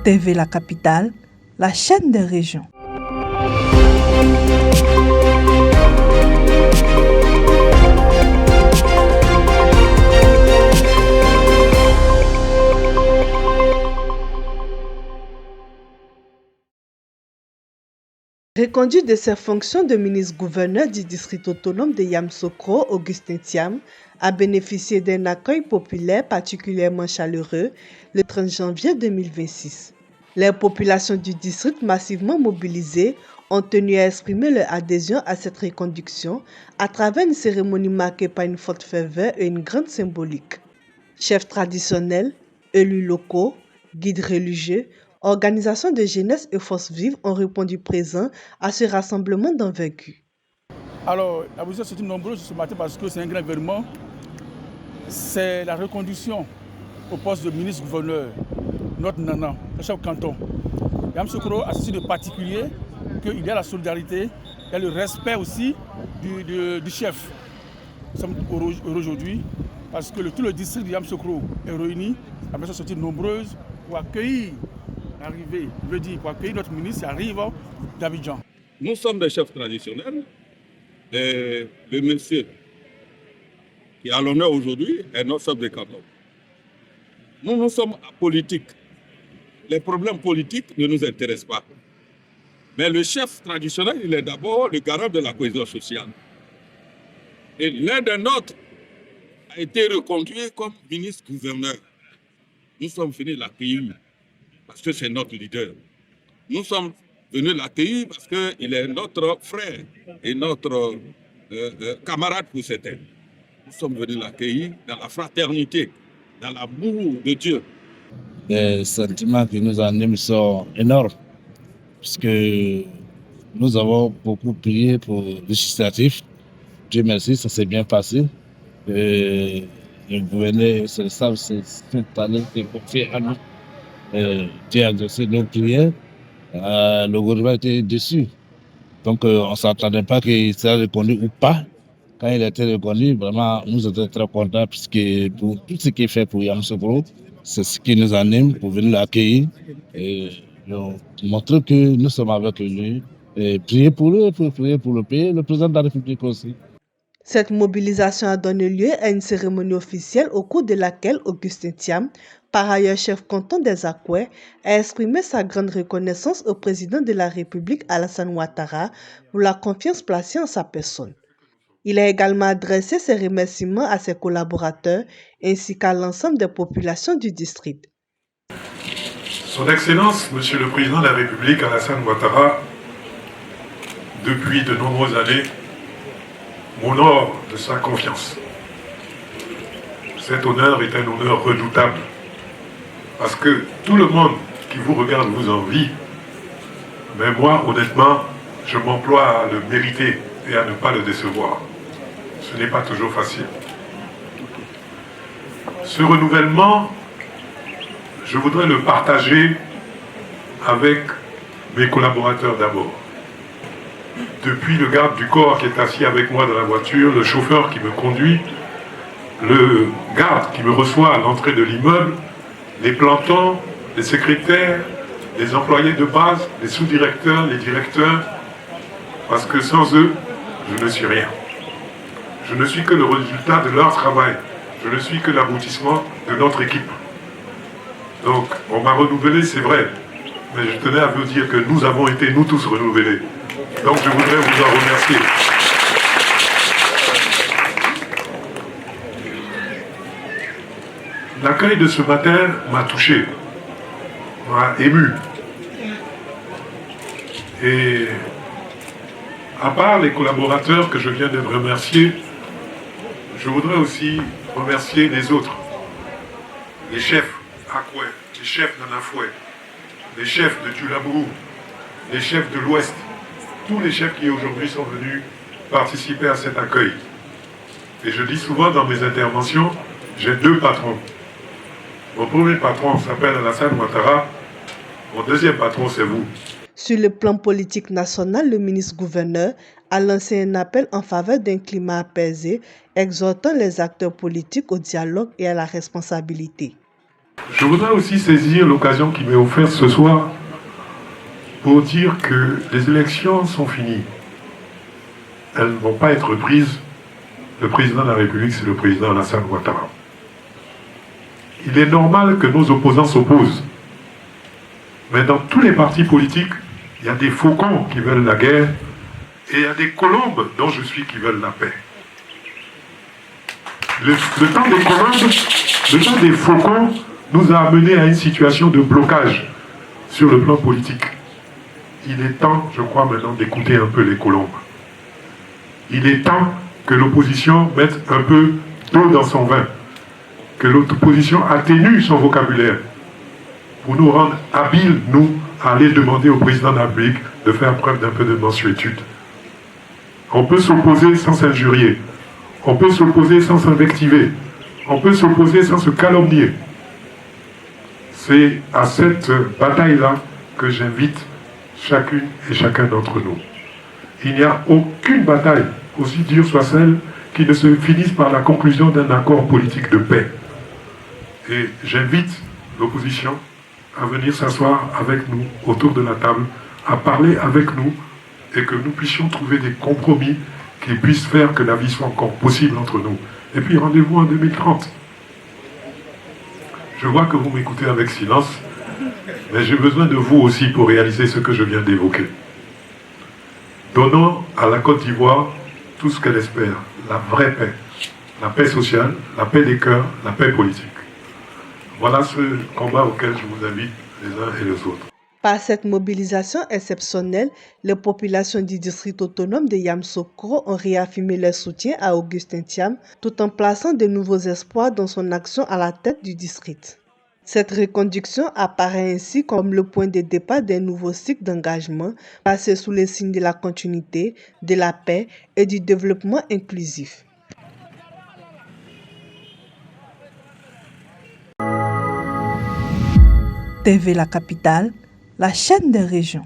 TV La Capitale, la chaîne des régions. Reconduit de ses fonctions de ministre-gouverneur du district autonome de Yamoussoukro, Augustin Thiam a bénéficié d'un accueil populaire particulièrement chaleureux le 30 janvier 2026. Les populations du district massivement mobilisées ont tenu à exprimer leur adhésion à cette reconduction à travers une cérémonie marquée par une forte ferveur et une grande symbolique. Chefs traditionnels, élus locaux, guides religieux, organisations de jeunesse et forces vives ont répondu présents à ce rassemblement d'envergure. Alors, la position est nombreuse ce matin parce que c'est un grand événement. C'est la reconduction au poste de ministre-gouverneur, notre nana, le chef canton. Yamoussoukro a ceci de particulier qu'il y a la solidarité, il y a le respect aussi du chef. Nous sommes heureux aujourd'hui parce que tout le district de Yamoussoukro est réuni. La personne sont nombreuses pour accueillir l'arrivée, pour accueillir notre ministre qui arrive d'Abidjan. Nous sommes des chefs traditionnels. Et le monsieur qui est à l'honneur aujourd'hui est notre chef de canton. Nous sommes apolitiques. Les problèmes politiques ne nous intéressent pas. Mais le chef traditionnel, il est d'abord le garant de la cohésion sociale. Et l'un des nôtres a été reconduit comme ministre-gouverneur. Nous sommes venus l'accueillir parce que c'est notre leader. Nous sommes venus l'accueillir parce qu'il est notre frère et notre camarade pour certains. Nous sommes venus l'accueillir dans la fraternité, dans l'amour de Dieu. Les sentiments qui nous animent sont énormes, puisque nous avons beaucoup prié pour le législatif. Dieu merci, ça s'est bien passé. Et le gouverneur, c'est cette année qui est confié à nous. Dieu a exaucé nos prières. Le gouvernement était déçu. Donc on ne s'attendait pas qu'il serait reconnu ou pas. Quand il a été reconnu, vraiment, nous étions très contents puisque pour tout ce qu'il fait pour Yamoussoukro, c'est ce qui nous anime pour venir l'accueillir et montrer que nous sommes avec lui et prier pour eux, prier pour le pays, le président de la République aussi. Cette mobilisation a donné lieu à une cérémonie officielle au cours de laquelle Augustin Thiam, par ailleurs chef canton des Akoué, a exprimé sa grande reconnaissance au président de la République Alassane Ouattara pour la confiance placée en sa personne. Il a également adressé ses remerciements à ses collaborateurs ainsi qu'à l'ensemble des populations du district. Son Excellence, Monsieur le Président de la République Alassane Ouattara, depuis de nombreuses années, m'honore de sa confiance. Cet honneur est un honneur redoutable parce que tout le monde qui vous regarde vous envie, mais moi, honnêtement, je m'emploie à le mériter et à ne pas le décevoir. Ce n'est pas toujours facile. Ce renouvellement, je voudrais le partager avec mes collaborateurs d'abord. Depuis le garde du corps qui est assis avec moi dans la voiture, le chauffeur qui me conduit, le garde qui me reçoit à l'entrée de l'immeuble, les plantons, les secrétaires, les employés de base, les sous-directeurs, les directeurs, parce que sans eux, je ne suis rien. Je ne suis que le résultat de leur travail. Je ne suis que l'aboutissement de notre équipe. Donc, on m'a renouvelé, c'est vrai, mais je tenais à vous dire que nous avons été, nous tous, renouvelés. Donc je voudrais vous en remercier. L'accueil de ce matin m'a touché, m'a ému. Et à part les collaborateurs que je viens de remercier, je voudrais aussi remercier les autres. Les chefs Akoué, les chefs Nanafoué, les chefs de Tulabourou, les chefs de l'Ouest, tous les chefs qui aujourd'hui sont venus participer à cet accueil. Et je dis souvent dans mes interventions, j'ai deux patrons. Mon premier patron s'appelle Alassane Ouattara, mon deuxième patron c'est vous. Sur le plan politique national, le ministre-gouverneur a lancé un appel en faveur d'un climat apaisé, exhortant les acteurs politiques au dialogue et à la responsabilité. Je voudrais aussi saisir l'occasion qui m'est offerte ce soir pour dire que les élections sont finies. Elles ne vont pas être reprises. Le président de la République, c'est le président Alassane Ouattara. Il est normal que nos opposants s'opposent. Mais dans tous les partis politiques, il y a des faucons qui veulent la guerre et il y a des colombes dont je suis qui veulent la paix. Le temps des colombes, le temps des faucons nous a amené à une situation de blocage sur le plan politique. Il est temps, je crois maintenant, d'écouter un peu les colombes. Il est temps que l'opposition mette un peu d'eau dans son vin, que l'opposition atténue son vocabulaire pour nous rendre habiles, nous, à aller demander au président de la République de faire preuve d'un peu de mansuétude. On peut s'opposer sans s'injurier, on peut s'opposer sans s'invectiver, on peut s'opposer sans se calomnier. C'est à cette bataille-là que j'invite chacune et chacun d'entre nous. Il n'y a aucune bataille, aussi dure soit celle, qui ne se finisse par la conclusion d'un accord politique de paix. Et j'invite l'opposition à venir s'asseoir avec nous autour de la table, à parler avec nous et que nous puissions trouver des compromis qui puissent faire que la vie soit encore possible entre nous. Et puis rendez-vous en 2030. Je vois que vous m'écoutez avec silence, mais j'ai besoin de vous aussi pour réaliser ce que je viens d'évoquer. Donnons à la Côte d'Ivoire tout ce qu'elle espère, la vraie paix, la paix sociale, la paix des cœurs, la paix politique. Voilà ce combat auquel je vous invite les uns et les autres. Par cette mobilisation exceptionnelle, les populations du district autonome de Yamoussoukro ont réaffirmé leur soutien à Augustin Thiam tout en plaçant de nouveaux espoirs dans son action à la tête du district. Cette reconduction apparaît ainsi comme le point de départ d'un nouveau cycle d'engagement placé sous le signe de la continuité, de la paix et du développement inclusif. TV La Capitale, la chaîne des régions.